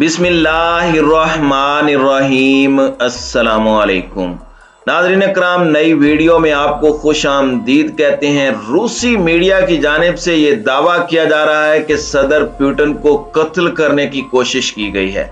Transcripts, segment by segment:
बिस्मिल्लाहिर्रहमानिर्रहीम। अस्सलामुअलैकुम नाज़रीन अकराम, नई वीडियो में आपको खुश आमदीद कहते हैं। रूसी मीडिया की जानिब से ये दावा किया जा रहा है कि सदर पुतिन को कत्ल करने की कोशिश की गई है।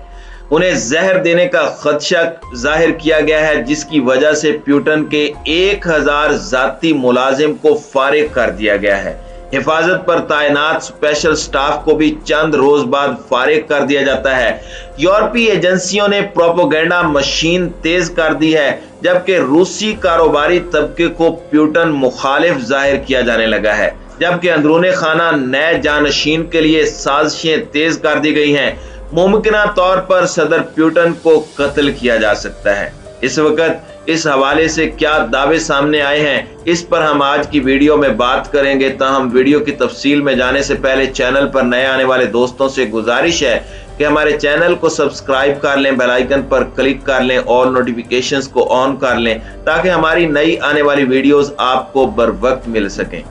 उन्हें जहर देने का खदशा जाहिर किया गया है, जिसकी वजह से पुतिन के 1000 जाती मुलाजिम को फारिग कर दिया गया है। हिफाजत पर तैनात स्पेशल स्टाफ को भी चंद रोज बाद फारिग कर दिया जाता है। यूरोपीय एजेंसियों ने प्रोपेगेंडा मशीन तेज कर दी है, जबकि रूसी कारोबारी तबके को पुतिन मुखालिफ जाहिर किया जाने लगा है। जबकि अंदरूने खाना नए जानशीन के लिए साजिशें तेज कर दी गई हैं। मुमकिना तौर पर सदर पुतिन को कत्ल किया जा सकता है। इस वक्त इस हवाले से क्या दावे सामने आए हैं, इस पर हम आज की वीडियो में बात करेंगे। ताहम वीडियो की तफसील में जाने से पहले चैनल पर नए आने वाले दोस्तों से गुजारिश है कि हमारे चैनल को सब्सक्राइब कर लें, बेल आइकन पर क्लिक कर लें और नोटिफिकेशंस को ऑन कर लें, ताकि हमारी नई आने वाली वीडियोस आपको बर वक्त मिल सकें।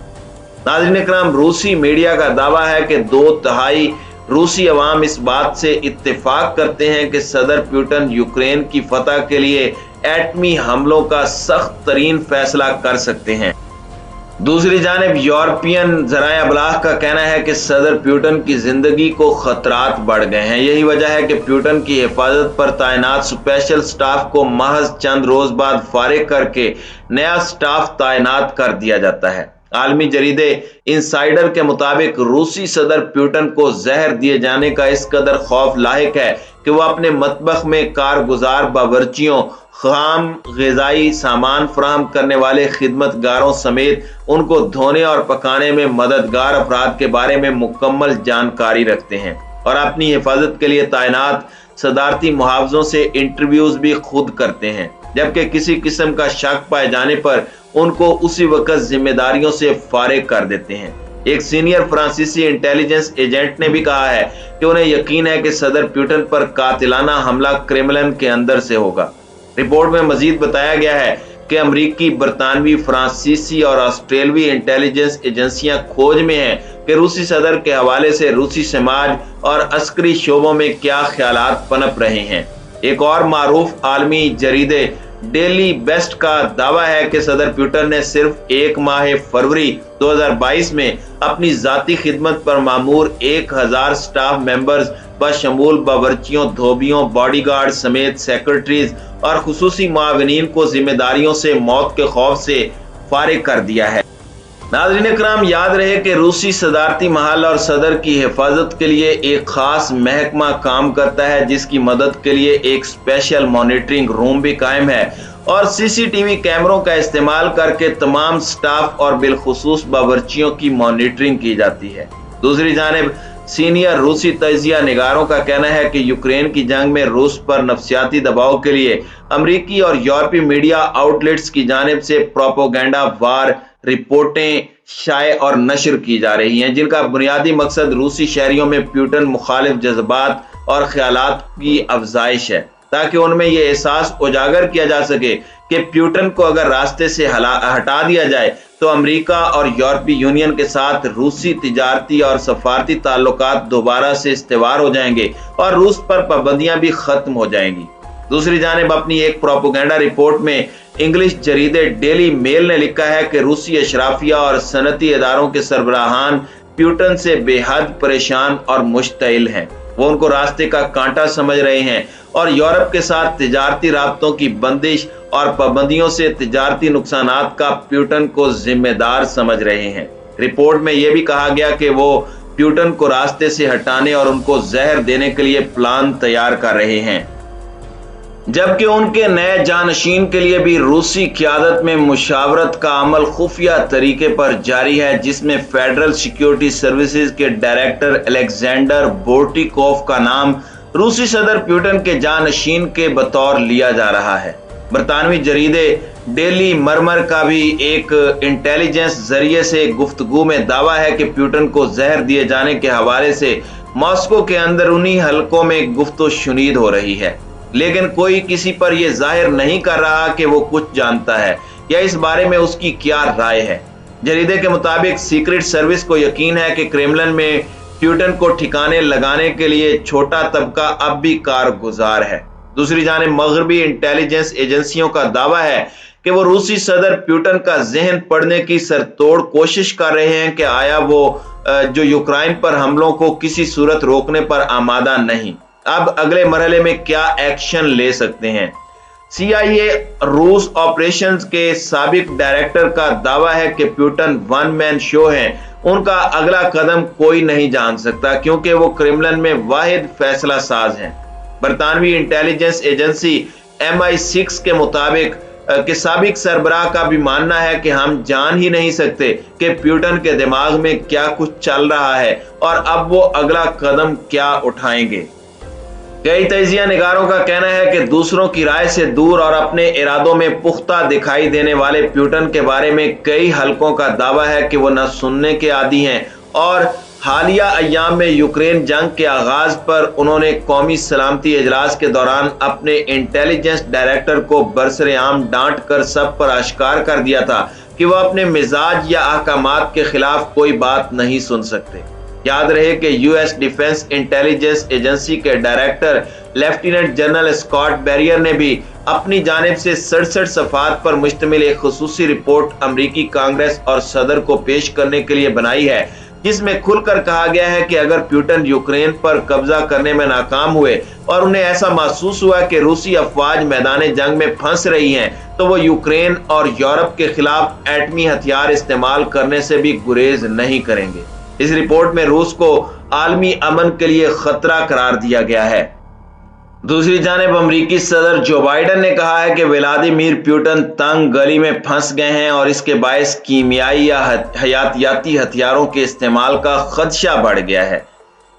नाज़रीन इकराम, रूसी मीडिया का दावा है कि 2/3 रूसी अवाम इस बात से इत्तेफाक करते हैं कि सदर पुतिन यूक्रेन की फतह के लिए एटमी हमलों का सख्त तरीन फैसला कर सकते हैं। दूसरी जानिब यूरोपियन ज़राए अबलाग का कहना है कि सदर पुतिन की जिंदगी को खतरात बढ़ गए हैं। यही वजह है कि पुतिन की हिफाजत पर तैनात स्पेशल स्टाफ को महज चंद रोज बाद फारिग करके नया स्टाफ तैनात कर दिया जाता है। आलमी जरीदे इनसाइडर के मुताबिक रूसी सदर पुतिन को जहर दिए जाने का इस कदर खौफ लाहिक है कि वह अपने मतबख में कारगुजार बावर्चियों, खाम ग़िज़ाई सामान फराहम करने वाले खिदमतगारों समेत उनको धोने और पकाने में मददगार अफराद के बारे में मुकम्मल जानकारी रखते हैं और अपनी हिफाजत के लिए तैनात सदारती मुहावजों से इंटरव्यूज भी खुद करते हैं। जबकि किसी किस्म का शक पाए जाने पर उनको उसी वक्त जिम्मेदारियों से फारिग कर देते हैं। एक सीनियर फ्रांसीसी इंटेलिजेंस एजेंट ने भी कहा है कि उन्हें यकीन है कि सदर पुतिन पर कातिलाना हमला क्रेमलिन के अंदर से होगा। रिपोर्ट में मजीद बताया गया है कि अमरीकी, बरतानवी, फ्रांसीसी और ऑस्ट्रेलवी इंटेलिजेंस एजेंसियां खोज में हैं कि रूसी सदर के हवाले से रूसी समाज और अस्करी शोबों में क्या ख्यालात पनप रहे हैं। एक और मारूफ आलमी जरीदे डेली बेस्ट का दावा है कि सदर पुतिन ने सिर्फ एक माह फरवरी 2022 में अपनी जाती खिदमत पर मामूर 1000 स्टाफ मेंबर्स बशमूल बावर्चियों, धोबियों, बॉडीगार्ड समेत सेक्रेटरीज और खुसूसी मुआविनीन को जिम्मेदारियों से मौत के खौफ से फारिग कर दिया है। नाज़रीन इकराम, याद रहे कि रूसी सदारती महल और सदर की हिफाजत के लिए एक खास महकमा काम करता है, जिसकी मदद के लिए एक स्पेशल मॉनिटरिंग रूम भी कायम है और सीसीटीवी कैमरों का इस्तेमाल करके तमाम स्टाफ और बिलखुसूस बावर्चियों की मॉनिटरिंग की जाती है। दूसरी जानिब सीनियर रूसी तजिया निगारों का कहना है कि यूक्रेन की जंग में रूस पर नफसियाती दबाव के लिए अमरीकी और यूरोपीय मीडिया आउटलेट्स की जानिब से प्रोपेगेंडा वार रिपोर्टें शाये और नशर की जा रही हैं, जिनका बुनियादी मकसद रूसी शहरियों में पुतिन मुखालिफ जज्बात और ख्यालात की अफजाइश है, ताकि उनमें यह एहसास उजागर किया जा सके कि पुतिन को अगर रास्ते से हटा दिया जाए तो अमेरिका और यूरोपीय यूनियन के साथ रूसी तिजारती और सफारती ताल्लुकात दोबारा से इस्तेवार हो जाएंगे और रूस पर पाबंदियां भी खत्म हो जाएंगी। दूसरी जानिब अपनी एक प्रोपेगेंडा रिपोर्ट में इंग्लिश जरीदे डेली मेल ने लिखा है कि रूसी अशराफिया और सनती इदारों के सरबराहान पुतिन से बेहद परेशान और मुश्तइल हैं। वो उनको रास्ते का कांटा समझ रहे हैं और यूरोप के साथ तिजारती राब्तों की बंदिश और पाबंदियों से तिजारती नुकसानात का पुतिन को जिम्मेदार समझ रहे हैं। रिपोर्ट में यह भी कहा गया कि वो पुतिन को रास्ते से हटाने और उनको जहर देने के लिए प्लान तैयार कर रहे हैं, जबकि उनके नए जानशीन के लिए भी रूसी क़यादत में मुशावरत का अमल खुफिया तरीके पर जारी है, जिसमें फेडरल सिक्योरिटी सर्विसेज के डायरेक्टर अलेक्जेंडर बोर्टिकोव का नाम रूसी सदर पुतिन के जानशीन के बतौर लिया जा रहा है। बरतानवी जरीदे डेली मरमर का भी एक इंटेलिजेंस जरिए से गुफ्तगू में दावा है कि पुतिन को जहर दिए जाने के हवाले से मॉस्को के अंदरूनी हलकों में गुफ्तो शुनीद हो रही है, लेकिन कोई किसी पर यह जाहिर नहीं कर रहा कि वो कुछ जानता है या इस बारे में उसकी क्या राय है। जरीदे के मुताबिक सीक्रेट सर्विस को यकीन है कि क्रेमलिन में प्यूटन को ठिकाने लगाने के लिए छोटा तबका अब भी कारगुजार है। दूसरी जानिब मगरबी इंटेलिजेंस एजेंसियों का दावा है कि वो रूसी सदर प्यूटन का जहन पढ़ने की सरतोड़ कोशिश कर रहे हैं कि आया वो जो यूक्रेन पर हमलों को किसी सूरत रोकने पर आमादा नहीं, अब अगले मरहले में क्या एक्शन ले सकते हैं। CIA रूस ऑपरेशंस के साबिक डायरेक्टर का दावा है कि प्यूटन वन मैन शो है, उनका अगला कदम कोई नहीं जान सकता क्योंकि वो क्रेमलिन में वाहिद फैसला साज हैं। बरतानवी इंटेलिजेंस एजेंसी MI6 के मुताबिक कि साबिक सरबराह का भी मानना है कि हम जान ही नहीं सकते कि प्यूटन के दिमाग में क्या कुछ चल रहा है और अब वो अगला कदम क्या उठाएंगे। कई तजिया निगारों का कहना है कि दूसरों की राय से दूर और अपने इरादों में पुख्ता दिखाई देने वाले प्यूटन के बारे में कई हलकों का दावा है कि वो न सुनने के आदी हैं और हालिया अय्याम में यूक्रेन जंग के आगाज पर उन्होंने कौमी सलामती इजलास के दौरान अपने इंटेलिजेंस डायरेक्टर को बरसरेआम डांट कर सब पर आश्कार कर दिया था कि वह अपने मिजाज या अहकामात के खिलाफ कोई बात नहीं सुन सकते। याद रहे कि यूएस डिफेंस इंटेलिजेंस एजेंसी के director lieutenant general Scott Berrier ने भी अपनी जानिब से 67 सफात पर मुश्तमिल एक खुसूसी रिपोर्ट अमरीकी कांग्रेस और सदर को पेश करने के लिए बनाई है, जिसमें खुलकर कहा गया है कि अगर प्यूटन यूक्रेन पर कब्जा करने में नाकाम हुए और उन्हें ऐसा महसूस हुआ कि रूसी अफवाज मैदान जंग में फंस रही हैं, तो वो यूक्रेन और यूरोप के खिलाफ एटमी हथियार इस्तेमाल करने से भी गुरेज नहीं करेंगे। इस रिपोर्ट में रूस को आलमी अमन के लिए खतरा करार दिया गया है। दूसरी जानिब अमरीकी सदर जो बाइडन ने कहा है कि व्लादिमीर प्यूटन तंग गली में फंस गए हैं और इसके बायस कीमियाई या हयातियाती हथियारों के इस्तेमाल का खदशा बढ़ गया है।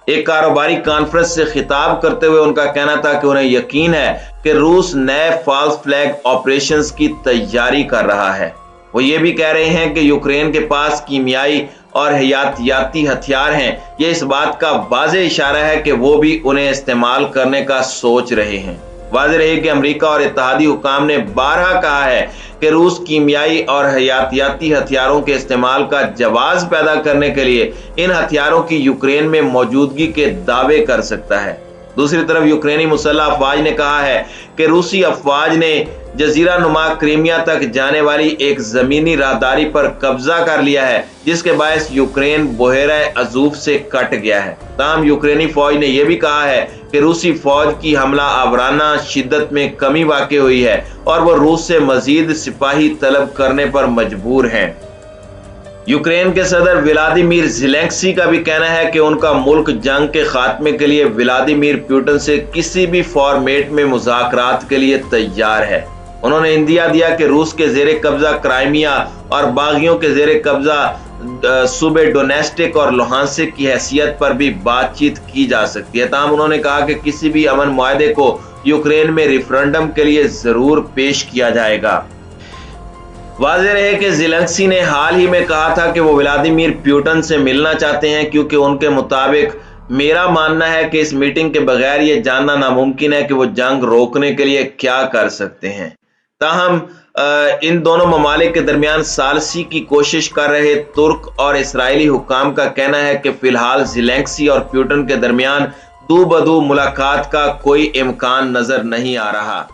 एक कारोबारी कॉन्फ्रेंस से खिताब करते हुए उनका कहना था कि उन्हें यकीन है कि रूस नए फॉल्स फ्लैग ऑपरेशंस की तैयारी कर रहा है। वो ये भी कह रहे हैं कि यूक्रेन के पास कीमियाई और हयातियाती हथियार हैं। ये इस बात का वाज़ेह इशारा है कि वो भी उन्हें इस्तेमाल करने का सोच रहे हैं। वाज़ेह रहे कि अमेरिका और इत्तेहादी हुकाम ने बारहा कहा है कि रूस कीमियाई और हयातियाती हथियारों के इस्तेमाल का जवाज पैदा करने के लिए इन हथियारों की यूक्रेन में मौजूदगी के दावे कर सकता है। दूसरी तरफ यूक्रेनी मुसल्लह अफवाज ने कहा है कि रूसी अफवाज ने जजीरा नुमा क्रीमिया तक जाने वाली एक जमीनी राहदारी पर कब्जा कर लिया है, जिसके बायस यूक्रेन बहेरा अजूफ से कट गया है। ताहम यूक्रेनी फौज ने यह भी कहा है कि रूसी फौज की हमला आवराना शिद्दत में कमी वाक़ई हुई है और वो रूस से मजीद सिपाही तलब करने पर मजबूर हैं। यूक्रेन के सदर व्लादिमीर ज़ेलेंस्की का भी कहना है कि उनका मुल्क जंग के खात्मे के लिए व्लादिमीर प्यूटन से किसी भी फॉर्मेट में मुज़ाकरात के लिए तैयार है। उन्होंने इंदिया दिया कि रूस के जेरे कब्जा क्राइमिया और बागियों के जेरे कब्जा सूबे डोनेस्टिक और लुहांसिक की हैसियत पर भी बातचीत की जा सकती है। ताहम उन्होंने कहा कि किसी भी अमन मुआहदे को यूक्रेन में रेफरेंडम के लिए जरूर पेश किया जाएगा। वाज़ेह रहे कि ज़ेलेंस्की ने हाल ही में कहा था कि वो व्लादिमीर प्यूटन से मिलना चाहते हैं, क्योंकि उनके मुताबिक मेरा मानना है कि इस मीटिंग के बगैर ये जानना नामुमकिन है कि वो जंग रोकने के लिए क्या कर सकते हैं। ताहम इन दोनों ममालिक के दरमियान सालसी की कोशिश कर रहे तुर्क और इसराइली हुकाम का कहना है कि फिलहाल ज़ेलेंस्की और प्यूटन के दरमियान दू बदू मुलाकात का कोई इम्कान नजर नहीं आ रहा।